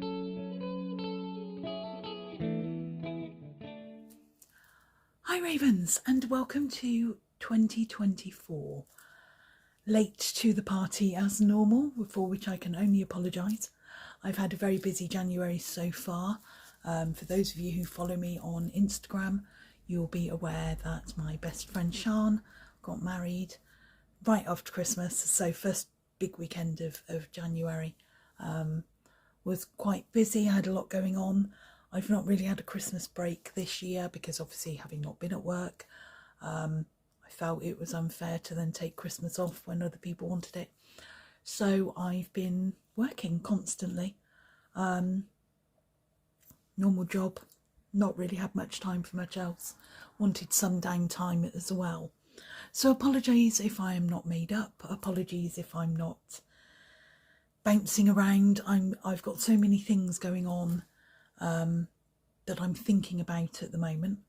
Hi Ravens, and welcome to 2024. Late to the party as normal, for which I can only apologise. I've had a very busy January so far. For those of you who follow me on Instagram, you'll be aware that my best friend Sian got married right after Christmas, so first big weekend of January. Was quite busy, I had a lot going on. I've not really had a Christmas break this year because obviously having not been at work, I felt it was unfair to then take Christmas off when other people wanted it. So I've been working constantly. Normal job, not really had much time for much else. Wanted some downtime as well. So apologies if I am not made up. Apologies if I'm not bouncing around. I've got so many things going on that I'm thinking about at the moment.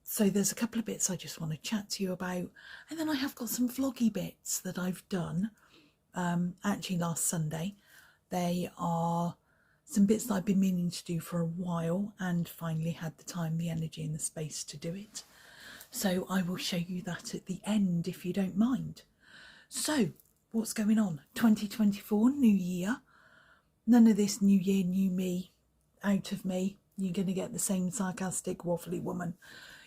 So there's a couple of bits I just want to chat to you about, and then I have got some vloggy bits that I've done actually last Sunday. They are some bits that I've been meaning to do for a while and finally had the time, the energy and the space to do it. So I will show you that at the end if you don't mind. So what's going on? 2024, new year. None of this new year, new me out of me. You're going to get the same sarcastic, waffly woman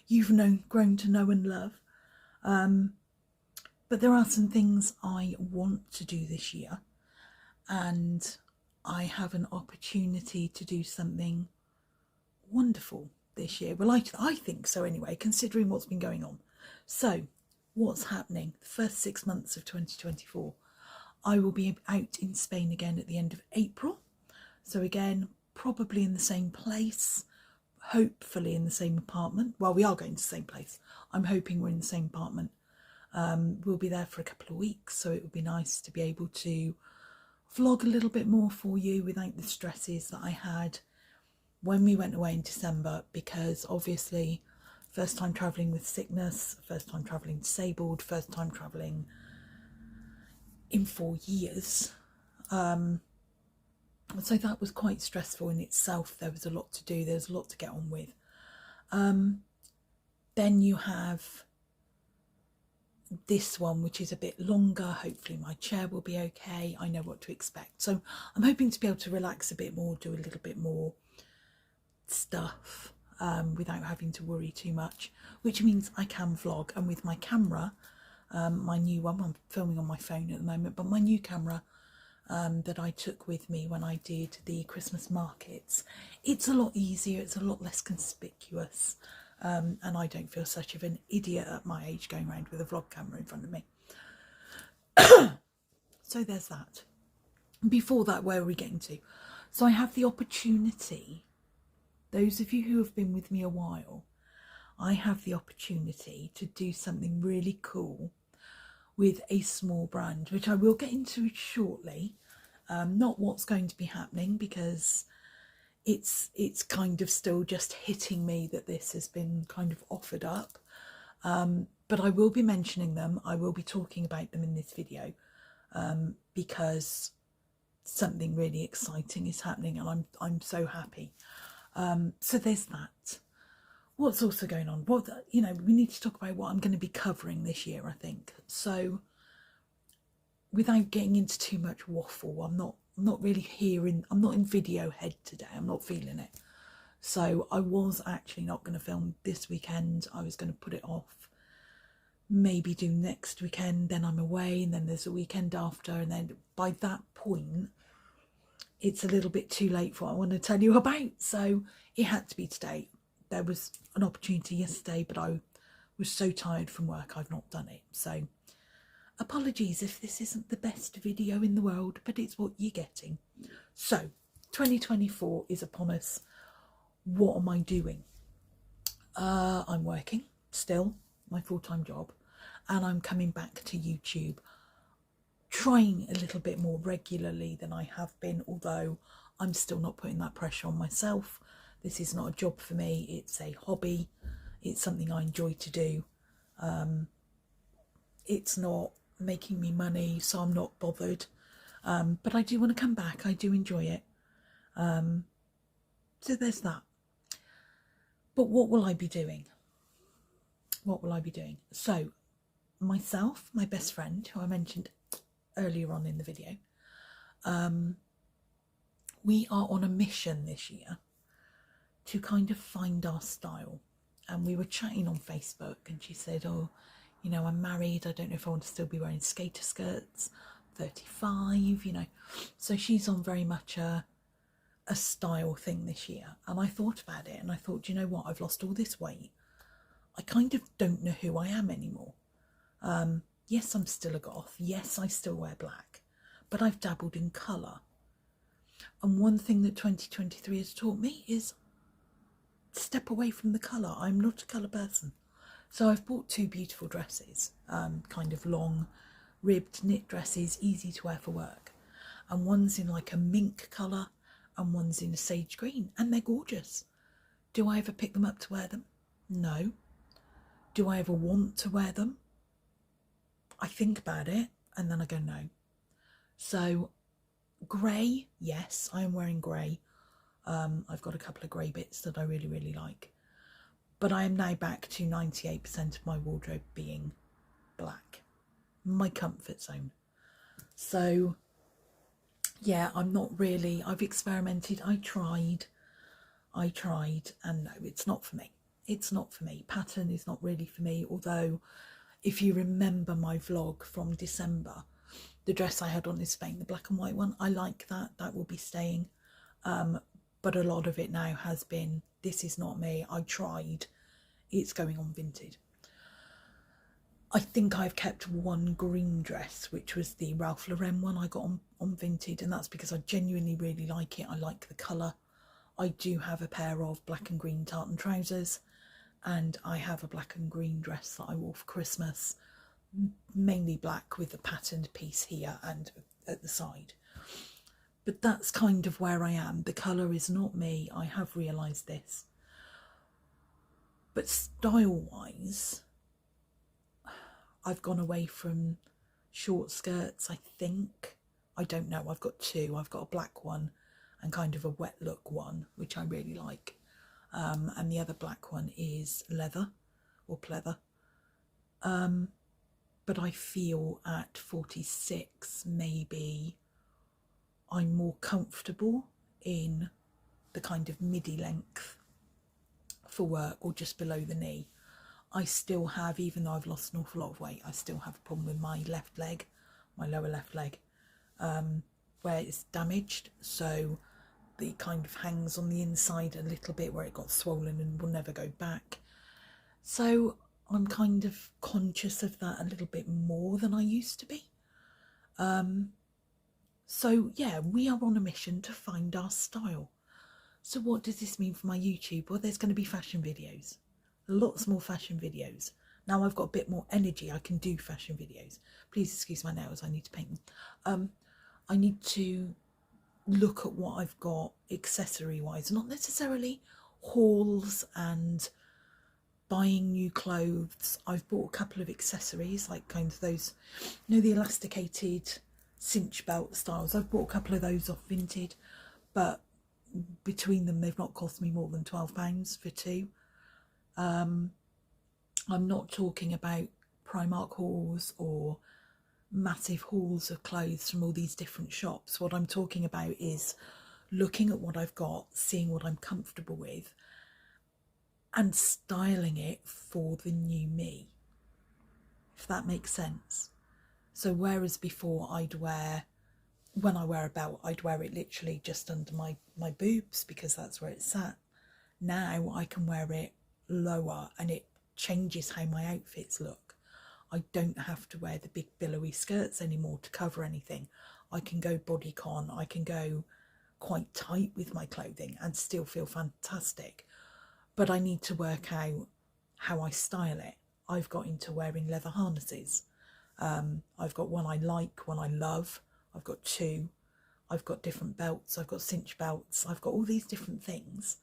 you've grown to know and love. But there are some things I want to do this year, and I have an opportunity to do something wonderful this year. Well, I think so anyway, considering what's been going on. So what's happening? The first 6 months of 2024. I will be out in Spain again at the end of April. So again, probably in the same place, hopefully in the same apartment. Well, we are going to the same place. I'm hoping we're in the same apartment. We'll be there for a couple of weeks, so it would be nice to be able to vlog a little bit more for you without the stresses that I had when we went away in December, because obviously first time travelling with sickness, first time travelling disabled, first time travelling in 4 years. So that was quite stressful in itself. There was a lot to do, there's a lot to get on with. Then you have this one, which is a bit longer. Hopefully my chair will be okay. I know what to expect. So I'm hoping to be able to relax a bit more, do a little bit more stuff without having to worry too much, which means I can vlog. And with my camera, my new one, I'm filming on my phone at the moment, but my new camera that I took with me when I did the Christmas markets, it's a lot easier, it's a lot less conspicuous, and I don't feel such of an idiot at my age going around with a vlog camera in front of me. So there's that. Before that, where are we getting to? So I have the opportunity, those of you who have been with me a while, I have the opportunity to do something really cool with a small brand, which I will get into shortly. Not what's going to be happening, because it's kind of still just hitting me that this has been kind of offered up. But I will be mentioning them. I will be talking about them in this video, because something really exciting is happening, and I'm so happy. So there's that. What's also going on? What, we need to talk about what I'm going to be covering this year, I think. So without getting into too much waffle, I'm not really hearing, I'm not in video head today. I'm not feeling it. So I was actually not going to film this weekend. I was going to put it off, maybe do next weekend, then I'm away, and then there's a weekend after, and then by that point it's a little bit too late for what I want to tell you about. So it had to be today. There was an opportunity yesterday, but I was so tired from work, I've not done it. So apologies if this isn't the best video in the world, but it's what you're getting. So 2024 is upon us. What am I doing? I'm working still, my full-time job, and I'm coming back to YouTube, trying a little bit more regularly than I have been, although I'm still not putting that pressure on myself. This is not a job for me, it's a hobby, it's something I enjoy to do. It's not making me money, so I'm not bothered. But I do want to come back, I do enjoy it. So there's that. But what will I be doing? What will I be doing? So myself, my best friend, who I mentioned earlier on in the video, we are on a mission this year to kind of find our style. And we were chatting on Facebook and she said, oh, you know, I'm married, I don't know if I want to still be wearing skater skirts, 35, you know. So she's on very much a style thing this year. And I thought about it and I thought, you know what, I've lost all this weight. I kind of don't know who I am anymore. Yes, I'm still a goth. Yes, I still wear black, but I've dabbled in colour. And one thing that 2023 has taught me is step away from the colour. I'm not a colour person. So I've bought 2 beautiful dresses, kind of long ribbed knit dresses, easy to wear for work. And one's in like a mink colour and one's in a sage green, and they're gorgeous. Do I ever pick them up to wear them? No. Do I ever want to wear them? I think about it and then I go no. So grey, yes, I am wearing grey. I've got a couple of grey bits that I really, really like. But I am now back to 98% of my wardrobe being black. My comfort zone. So, yeah, I'm not really, I've experimented, I tried, and no, it's not for me. It's not for me. Pattern is not really for me, although if you remember my vlog from December, the dress I had on in Spain, the black and white one, I like that. That will be staying. But a lot of it now has been, this is not me. I tried. It's going on Vinted. I think I've kept one green dress, which was the Ralph Lauren one I got on Vinted, and that's because I genuinely really like it. I like the colour. I do have a pair of black and green tartan trousers, and I have a black and green dress that I wore for Christmas, mainly black with a patterned piece here and at the side. But that's kind of where I am. The colour is not me. I have realised this. But style-wise, I've gone away from short skirts, I think. I don't know. I've got 2. I've got a black one and kind of a wet look one, which I really like. And the other black one is leather or pleather. But I feel at 46, maybe I'm more comfortable in the kind of midi length for work or just below the knee. I still have, even though I've lost an awful lot of weight, I still have a problem with my left leg, my lower left leg, where it's damaged. So it kind of hangs on the inside a little bit where it got swollen and will never go back. So I'm kind of conscious of that a little bit more than I used to be. So yeah, we are on a mission to find our style. So what does this mean for my YouTube? Well, there's going to be fashion videos. Lots more fashion videos. Now I've got a bit more energy, I can do fashion videos. Please excuse my nails, I need to paint them. I need to look at what I've got accessory wise, not necessarily hauls and buying new clothes. I've bought a couple of accessories, like kind of those, you know, the elasticated cinch belt styles. I've bought a couple of those off Vinted, but between them they've not cost me more than £12 for 2. I'm not talking about Primark hauls or massive hauls of clothes from all these different shops. What I'm talking about is looking at what I've got, seeing what I'm comfortable with and styling it for the new me, if that makes sense. So whereas before I'd wear, when I wear a belt, I'd wear it literally just under my boobs because that's where it sat. Now I can wear it lower and it changes how my outfits look. I don't have to wear the big billowy skirts anymore to cover anything. I can go bodycon, I can go quite tight with my clothing and still feel fantastic. But I need to work out how I style it. I've got into wearing leather harnesses. I've got one I like, one I love. I've got 2. I've got different belts. I've got cinch belts. I've got all these different things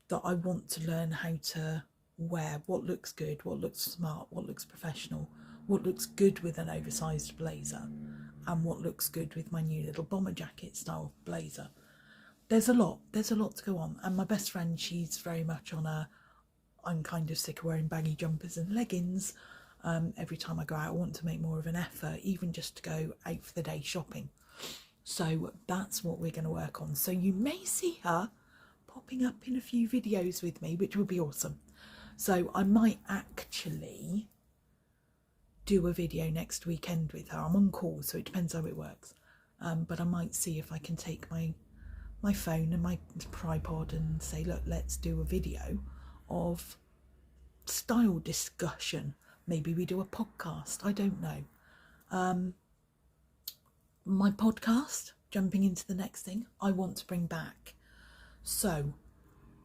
that I want to learn how to wear. What looks good, what looks smart, what looks professional, what looks good with an oversized blazer, and what looks good with my new little bomber jacket style blazer. there's a lot to go on. And my best friend, she's very much on a, I'm kind of sick of wearing baggy jumpers and leggings. Every time I go out, I want to make more of an effort, even just to go out for the day shopping. So that's what we're going to work on. So you may see her popping up in a few videos with me, which will be awesome. So I might actually do a video next weekend with her. I'm on call, so it depends how it works. But I might see if I can take my phone and my tripod and say, look, let's do a video of style discussion. Maybe we do a podcast, I don't know. My podcast, jumping into the next thing, I want to bring back. So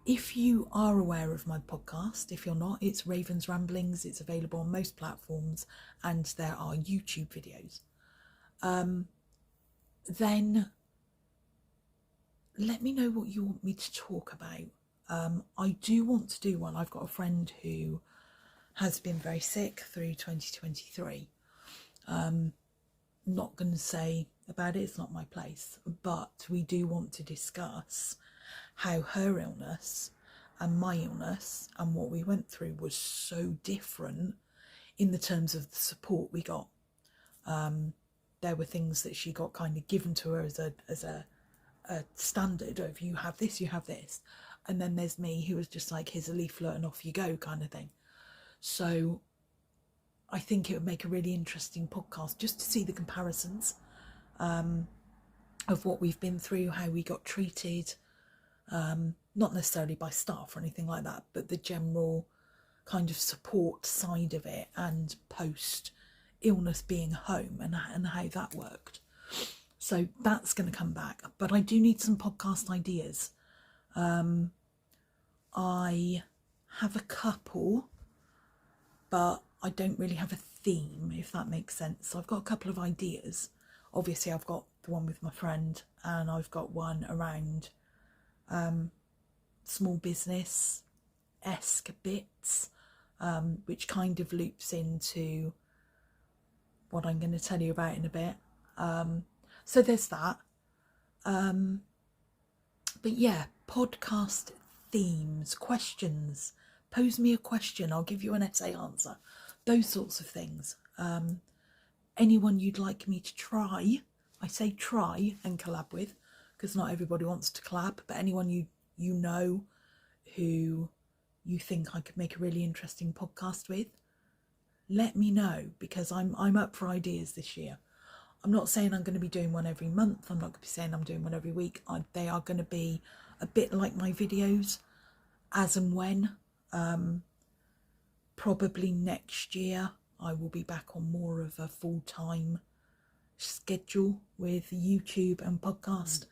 if you are aware of my podcast, if you're not, it's Raven's Ramblings. It's available on most platforms and there are YouTube videos. Then let me know what you want me to talk about. I do want to do one. I've got a friend who has been very sick through 2023. Not going to say about it, it's not my place, but we do want to discuss how her illness and my illness and what we went through was so different in the terms of the support we got. There were things that she got kind of given to her as a standard of, you have this, you have this, and then there's me who was just like, here's a leaflet and off you go kind of thing. So I think it would make a really interesting podcast just to see the comparisons of what we've been through, how we got treated, not necessarily by staff or anything like that, but the general kind of support side of it, and post illness being home and how that worked. So that's going to come back, but I do need some podcast ideas. I have a couple, but I don't really have a theme, if that makes sense. So I've got a couple of ideas. Obviously I've got the one with my friend, and I've got one around small business-esque bits, which kind of loops into what I'm going to tell you about in a bit. So there's that. But yeah, podcast themes, questions. Pose me a question, I'll give you an essay answer. Those sorts of things. Anyone you'd like me to try, I say try and collab with, because not everybody wants to collab, but anyone you know who you think I could make a really interesting podcast with, let me know, because I'm up for ideas this year. I'm not saying I'm going to be doing one every month. I'm not going to be saying I'm doing one every week. They are going to be a bit like my videos, as and when. Probably next year I will be back on more of a full-time schedule with YouTube and podcast.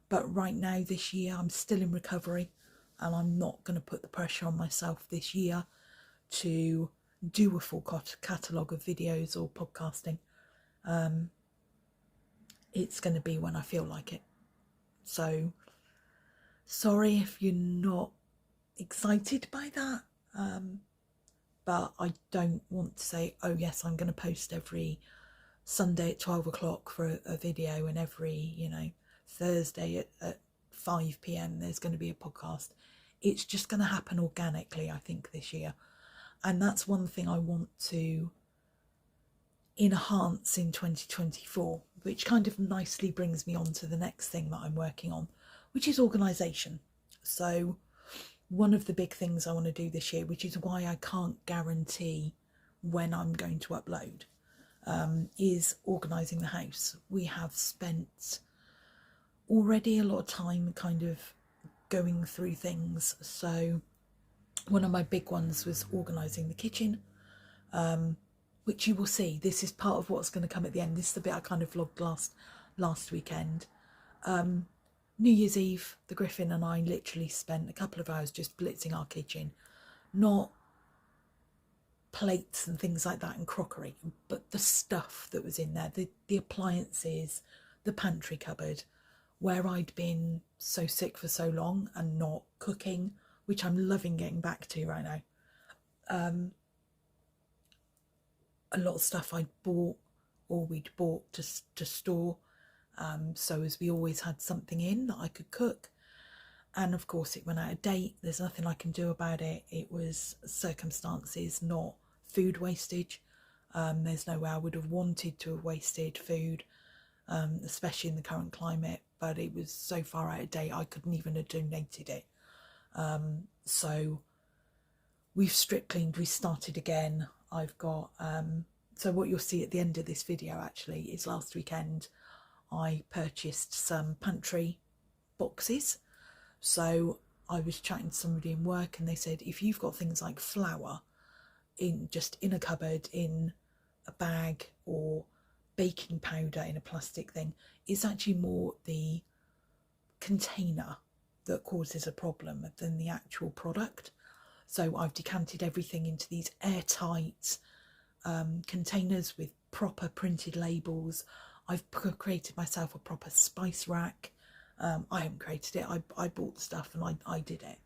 But right now, this year, I'm still in recovery, and I'm not going to put the pressure on myself this year to do a full catalogue of videos or podcasting. It's going to be when I feel like it. So sorry if you're not excited by that. But I don't want to say, oh yes, I'm going to post every Sunday at 12 o'clock for a video, and every, Thursday at 5 p.m. there's going to be a podcast. It's just going to happen organically, I think, this year. And that's one thing I want to enhance in 2024, which kind of nicely brings me on to the next thing that I'm working on, which is organisation. So one of the big things I want to do this year, which is why I can't guarantee when I'm going to upload, is organising the house. We have spent already a lot of time kind of going through things. So one of my big ones was organising the kitchen, which you will see. This is part of what's going to come at the end. This is the bit I kind of vlogged last weekend. New Year's Eve, the Griffin and I literally spent a couple of hours just blitzing our kitchen. Not plates and things like that and crockery, but the stuff that was in there, the appliances, the pantry cupboard, where I'd been so sick for so long and not cooking, which I'm loving getting back to right now. A lot of stuff I'd bought or we'd bought to store, so as we always had something in that I could cook. And of course it went out of date. There's nothing I can do about it. It was circumstances, not food wastage. There's no way I would have wanted to have wasted food, especially in the current climate, but it was so far out of date I couldn't even have donated it. So we've strip cleaned, we started again. I've got, so what you'll see at the end of this video actually is last weekend I purchased some pantry boxes. So I was chatting to somebody in work and they said, if you've got things like flour just in a cupboard, in a bag, or baking powder in a plastic thing, it's actually more the container that causes a problem than the actual product. So I've decanted everything into these airtight containers with proper printed labels. I've created myself a proper spice rack. I haven't created it, I bought the stuff and I did it.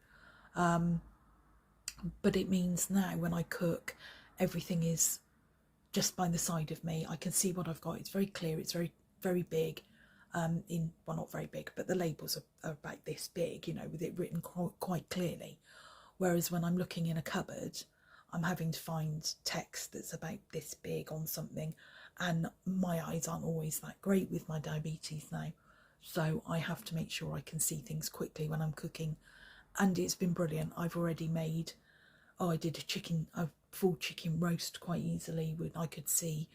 But it means now when I cook, everything is just by the side of me. I can see what I've got. It's very clear. It's very, very big. Well, not very big, but the labels are about this big, you know, with it written quite clearly. Whereas when I'm looking in a cupboard, I'm having to find text that's about this big on something. And my eyes aren't always that great with my diabetes now. So I have to make sure I can see things quickly when I'm cooking. And it's been brilliant. I've already made, I did a full chicken roast quite easily. When I could see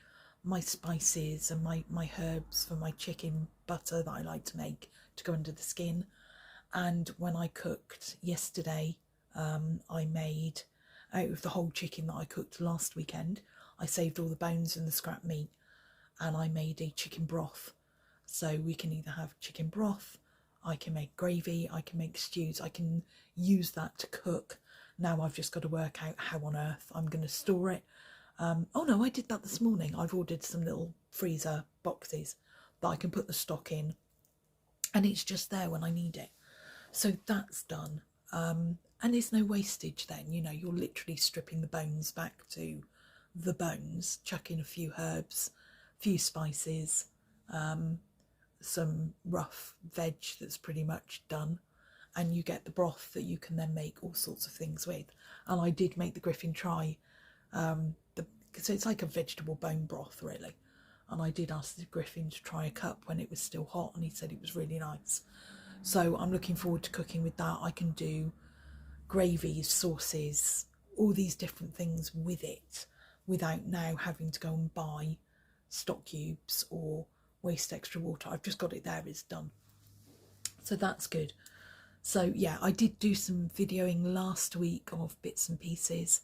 my spices and my herbs for my chicken butter that I like to make to go under the skin. And when I cooked yesterday, I made, out of the whole chicken that I cooked last weekend, I saved all the bones and the scrap meat and I made a chicken broth. So we can either have chicken broth, I can make gravy, I can make stews, I can use that to cook. Now I've just got to work out how on earth I'm going to store it. Oh no, I did that this morning. I've ordered some little freezer boxes that I can put the stock in and it's just there when I need it. So that's done. And there's no wastage then, you know, you're literally stripping the bones back to the bones, chucking a few herbs, a few spices, some rough veg that's pretty much done, and you get the broth that you can then make all sorts of things with. And I did make the Griffin try, so it's like a vegetable bone broth really, and I did ask the Griffin to try a cup when it was still hot and he said it was really nice. So I'm looking forward to cooking with that. I can do gravies, sauces, all these different things with it without now having to go and buy stock cubes or waste extra water. I've just got it there, it's done. So that's good. So yeah, I did do some videoing last week of bits and pieces.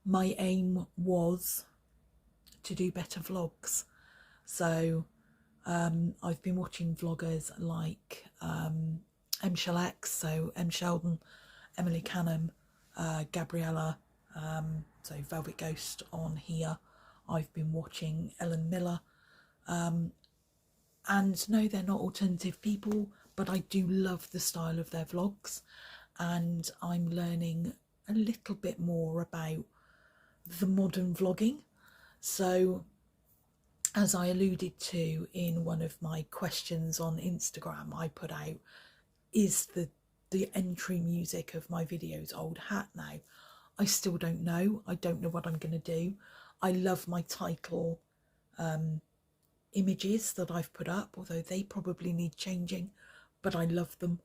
My aim was to do better vlogs. So I've been watching vloggers like M.X, so M. Sheldon, Emily Canham, Gabriella, so Velvet Ghost on here. I've been watching Ellen Miller. And no, they're not alternative people, but I do love the style of their vlogs. And I'm learning a little bit more about the modern vlogging. So as I alluded to in one of my questions on Instagram, I put out, is the entry music of my videos old hat now? I still don't know. I don't know what I'm going to do. I love my title images that I've put up, although they probably need changing, but I love them.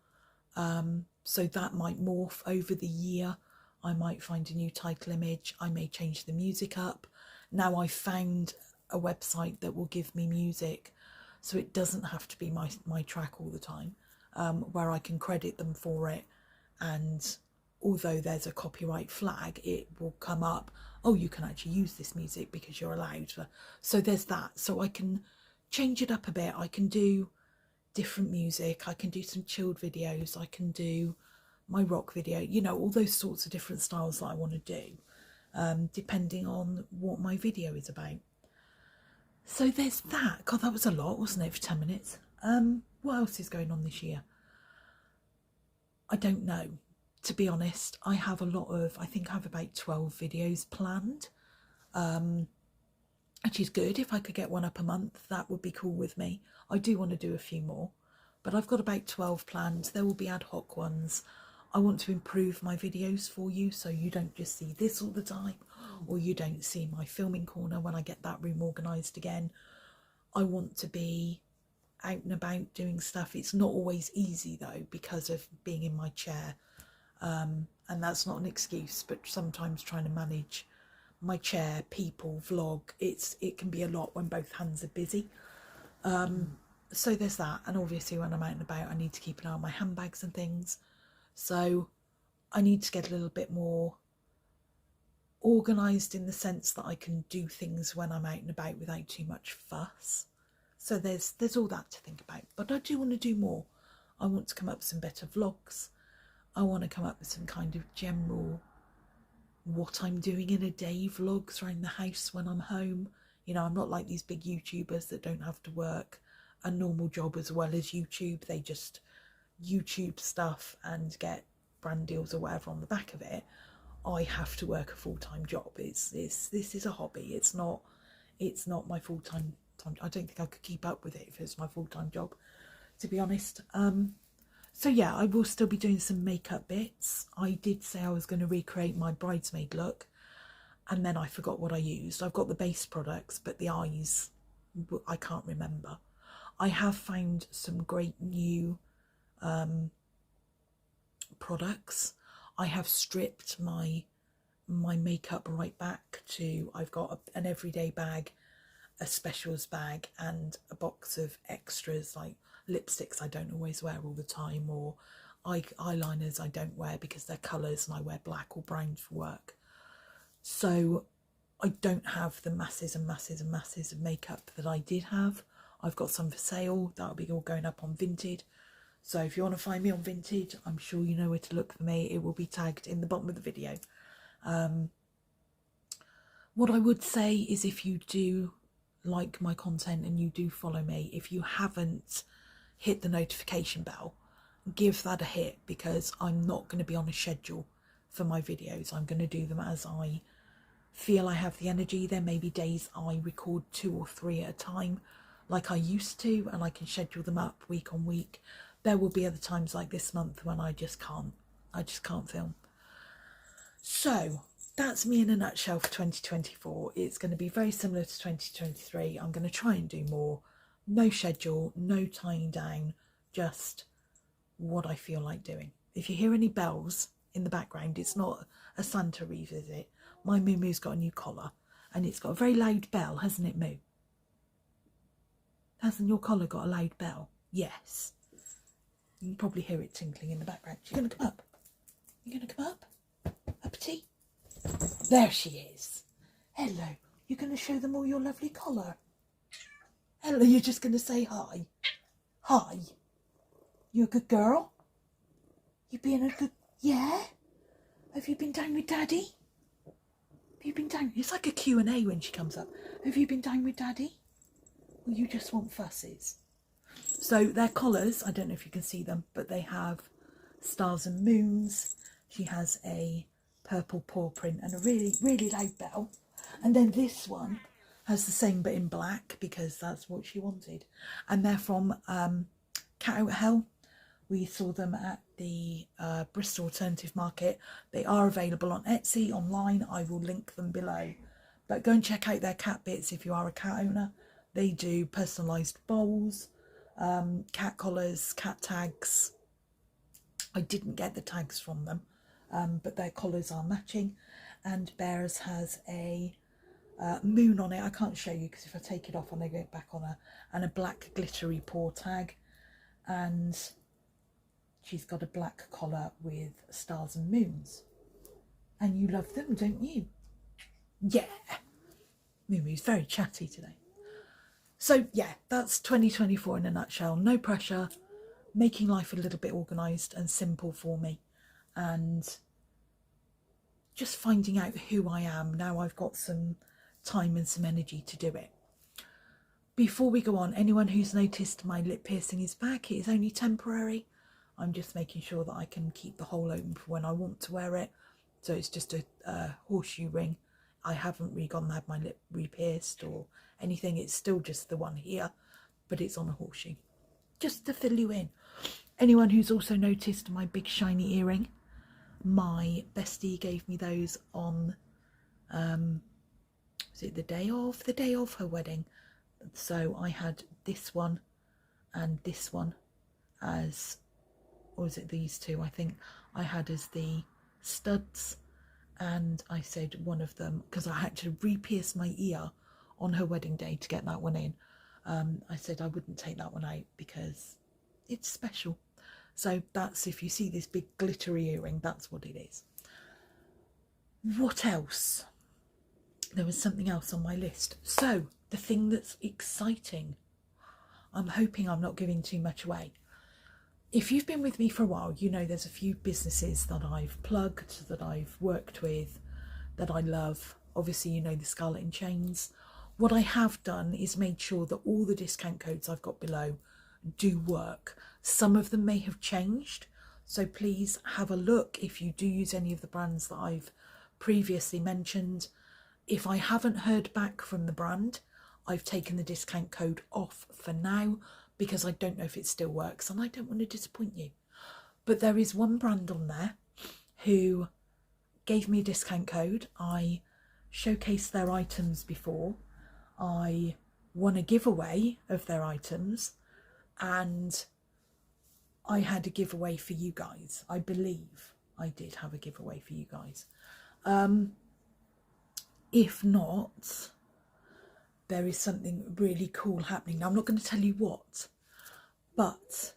So that might morph over the year. I might find a new title image. I may change the music up. Now I've found a website that will give me music, so it doesn't have to be my track all the time, where I can credit them for it. And although there's a copyright flag, it will come up, oh, you can actually use this music because you're allowed. So there's that. So I can change it up a bit. I can do different music. I can do some chilled videos. I can do my rock video, you know, all those sorts of different styles that I want to do, depending on what my video is about. So there's that. God, that was a lot, wasn't it, for 10 minutes? What else is going on this year? I don't know. To be honest, I have a lot of, I think I have about 12 videos planned, which is good. If I could get one up a month, that would be cool with me. I do want to do a few more, but I've got about 12 planned. There will be ad hoc ones. I want to improve my videos for you so you don't just see this all the time, or you don't see my filming corner when I get that room organised again. I want to be out and about doing stuff. It's not always easy though because of being in my chair, and that's not an excuse, but sometimes trying to manage my chair, people, vlog, it can be a lot when both hands are busy. So there's that, and obviously when I'm out and about I need to keep an eye on my handbags and things, so I need to get a little bit more organised in the sense that I can do things when I'm out and about without too much fuss. So there's all that to think about, but I do want to do more. I want to come up with some better vlogs. I want to come up with some kind of general what I'm doing in a day vlogs around the house when I'm home. You know, I'm not like these big YouTubers that don't have to work a normal job as well as YouTube. They just YouTube stuff and get brand deals or whatever on the back of it. I have to work a full-time job. This is a hobby. It's not my full-time. I don't think I could keep up with it if it's my full-time job, to be honest. So yeah, I will still be doing some makeup bits. I did say I was going to recreate my bridesmaid look, and then I forgot what I used. I've got the base products, but the eyes, I can't remember. I have found some great new products. I have stripped my makeup right back to, I've got an everyday bag, a specials bag, and a box of extras like lipsticks I don't always wear all the time, or eyeliners I don't wear because they're colours and I wear black or brown for work. So I don't have the masses and masses and masses of makeup that I did have. I've got some for sale. That'll be all going up on Vinted. So if you want to find me on Vinted, I'm sure you know where to look for me. It will be tagged in the bottom of the video. What I would say is, if you do like my content and you do follow me, if you haven't hit the notification bell, give that a hit, because I'm not going to be on a schedule for my videos. I'm going to do them as I feel I have the energy. There may be days I record 2 or 3 at a time like I used to, and I can schedule them up week on week. There will be other times like this month when I just can't film. So that's me in a nutshell for 2024. It's going to be very similar to 2023. I'm going to try and do more. No schedule, no tying down, just what I feel like doing. If you hear any bells in the background, it's not a Santa revisit. My Moo Moo's got a new collar, and it's got a very loud bell, hasn't it, Moo? Hasn't your collar got a loud bell? Yes. You can probably hear it tinkling in the background. She's going to come up. You going to come up? Uppity? There she is. Hello. You're going to show them all your lovely collar? Hello, you're just going to say hi? Hi. You a good girl? You being a good... Yeah? Have you been down with Daddy? Have you been down... It's like a Q&A when she comes up. Have you been down with Daddy? Or you just want fusses? So their collars, I don't know if you can see them, but they have stars and moons. She has a purple paw print and a really, really loud bell. And then this one has the same but in black, because that's what she wanted. And they're from Cat Out Hell. We saw them at the Bristol Alternative Market. They are available on Etsy, online. I will link them below. But go and check out their cat bits if you are a cat owner. They do personalised bowls, cat collars, cat tags. I didn't get the tags from them, but their collars are matching. And Bears has a moon on it. I can't show you because if I take it off and I go back on her, and a black glittery paw tag. And she's got a black collar with stars and moons. And you love them, don't you? Yeah. Moo Moo's very chatty today. So yeah, that's 2024 in a nutshell. No pressure, making life a little bit organised and simple for me, and just finding out who I am now I've got some time and some energy to do it. Before we go on, anyone who's noticed my lip piercing is back. It is only temporary. I'm just making sure that I can keep the hole open for when I want to wear it. So it's just a horseshoe ring. I haven't re-gone and had my lip re-pierced or anything. It's still just the one here, but it's on a horseshoe. just to fill you in. Anyone who's also noticed my big shiny earring, my bestie gave me those on, was it the day of her wedding? So I had this one and this one as, or was it these two? I think I had as the studs, and I said one of them, because I had to re-pierce my ear on her wedding day to get that one in. I said I wouldn't take that one out because it's special. So that's, if you see this big glittery earring, that's what it is. What else? There was something else on my list. So the thing that's exciting, I'm hoping I'm not giving too much away. If you've been with me for a while, you know there's a few businesses that I've plugged, that I've worked with, that I love. Obviously, you know the Scarlet and Chains. What I have done is made sure that all the discount codes I've got below do work. Some of them may have changed, so please have a look if you do use any of the brands that I've previously mentioned. If I haven't heard back from the brand, I've taken the discount code off for now, because I don't know if it still works and I don't want to disappoint you. But there is one brand on there who gave me a discount code. I showcased their items before. I won a giveaway of their items, and I had a giveaway for you guys. I believe I did have a giveaway for you guys. If not, there is something really cool happening. Now, I'm not going to tell you what, but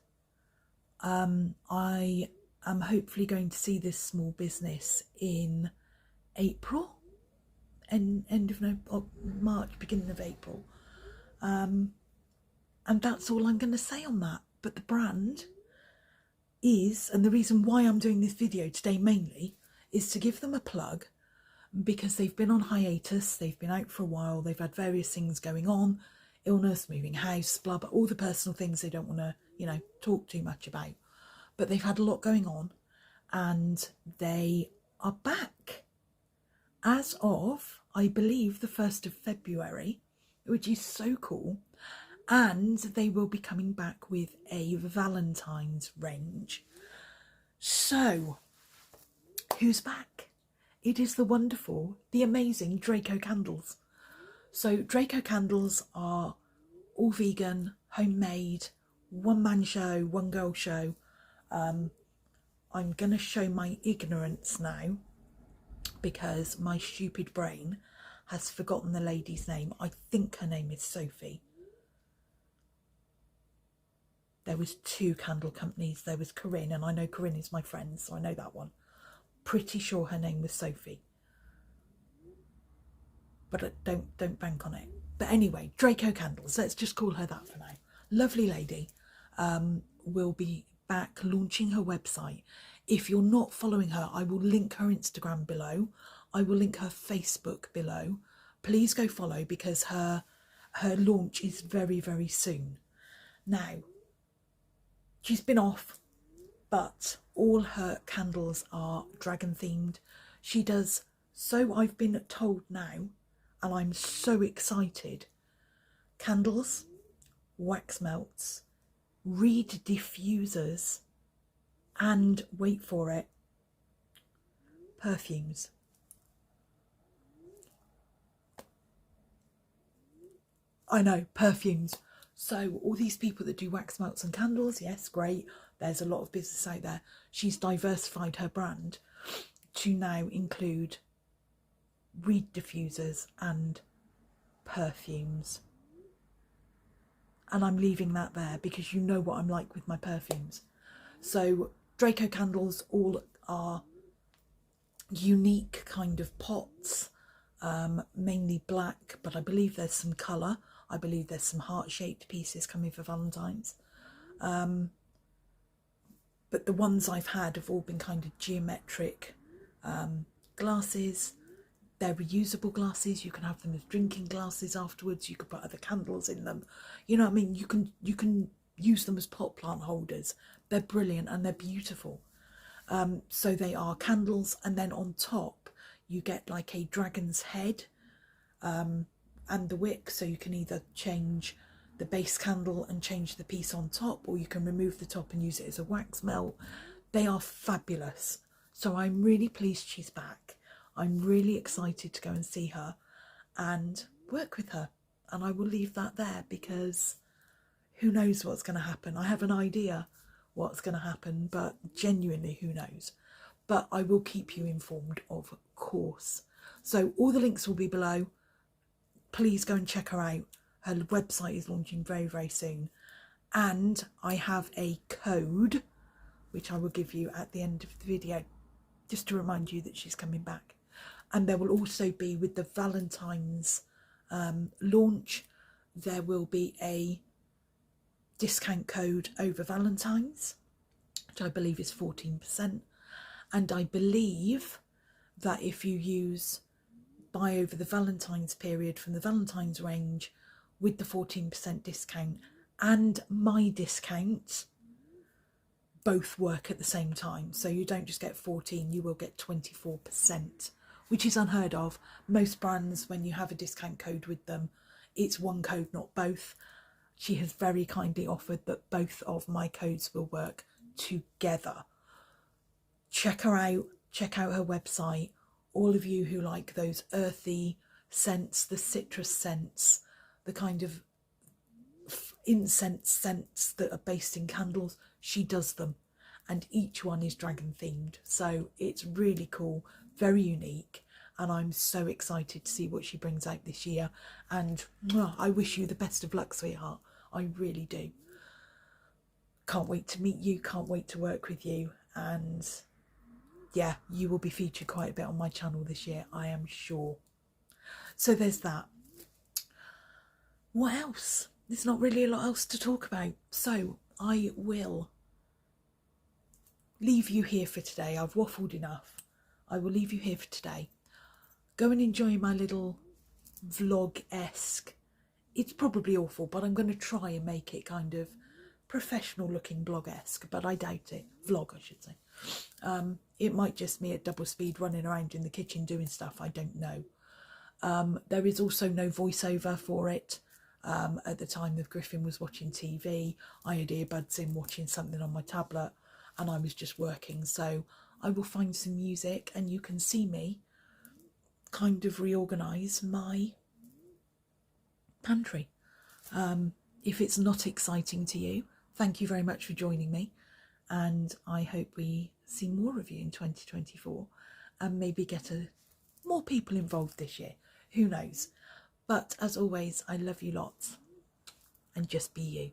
I am hopefully going to see this small business in April, end of March, beginning of April. And that's all I'm going to say on that. But the brand is, and the reason why I'm doing this video today mainly, is to give them a plug, because they've been on hiatus, they've been out for a while, they've had various things going on, illness, moving house, blah, blah, all the personal things they don't want to, you know, talk too much about. But they've had a lot going on, and they are back as of, I believe, the 1st of February, which is so cool. And they will be coming back with a Valentine's range. So, who's back? It is the wonderful, the amazing Draco candles. So Draco candles are all vegan, homemade, one-man show, one-girl show. I'm going to show my ignorance now, because my stupid brain has forgotten the lady's name. I think her name is Sophie. There was 2 candle companies. There was Corinne, and I know Corinne is my friend, so I know that one. Pretty sure her name was Sophie, but don't bank on it. But anyway, Draco candles, let's just call her that for now. Lovely lady, will be back launching her website. If you're not following her, I will link her Instagram below. I will link her Facebook below. Please go follow, because her launch is very, very soon. Now, she's been off, but all her candles are dragon themed. She does, so I've been told now, and I'm so excited, candles, wax melts, reed diffusers, and wait for it, perfumes. I know, perfumes. So all these people that do wax melts and candles, yes, great. There's a lot of business out there. She's diversified her brand to now include reed diffusers and perfumes. And I'm leaving that there, because you know what I'm like with my perfumes. So Draco candles all are unique kind of pots, mainly black, but I believe there's some colour. I believe there's some heart-shaped pieces coming for Valentine's. But the ones I've had have all been kind of geometric glasses. They're reusable glasses. You can have them as drinking glasses afterwards. You could put other candles in them. You know what I mean? You can use them as pot plant holders. They're brilliant and they're beautiful. So they are candles, and then on top you get like a dragon's head and the wick, so you can either change the base candle and change the piece on top, or you can remove the top and use it as a wax melt. They are fabulous. So I'm really pleased she's back. I'm really excited to go and see her and work with her. And I will leave that there, because who knows what's going to happen. I have an idea what's going to happen, but genuinely who knows. But I will keep you informed, of course. So all the links will be below. Please go and check her out. Her website is launching very, very soon. And I have a code, which I will give you at the end of the video, just to remind you that she's coming back. And there will also be, with the Valentine's launch, there will be a discount code over Valentine's, which I believe is 14%. And I believe that if you buy over the Valentine's period from the Valentine's range with the 14% discount and my discount, both work at the same time. So you don't just get 14, you will get 24%, which is unheard of. Most brands, when you have a discount code with them, it's one code, not both. She has very kindly offered that both of my codes will work together. Check her out, check out her website. All of you who like those earthy scents, the citrus scents, the kind of incense scents that are based in candles, she does them, and each one is dragon themed. So it's really cool, very unique, and I'm so excited to see what she brings out this year. And I wish you the best of luck, sweetheart. I really do. Can't wait to meet you, can't wait to work with you, and yeah, you will be featured quite a bit on my channel this year, I am sure. So there's that. What else? There's not really a lot else to talk about. So I will leave you here for today. I've waffled enough. I will leave you here for today. Go and enjoy my little vlog-esque. It's probably awful, but I'm going to try and make it kind of professional looking blog-esque, but I doubt it. Vlog, I should say. It might just me at double speed running around in the kitchen doing stuff. I don't know. There is also no voiceover for it. At the time that Griffin was watching TV, I had earbuds in watching something on my tablet, and I was just working. So I will find some music and you can see me kind of reorganise my pantry. If it's not exciting to you, thank you very much for joining me, and I hope we see more of you in 2024 and maybe get more people involved this year. Who knows? But as always, I love you lots, and just be you.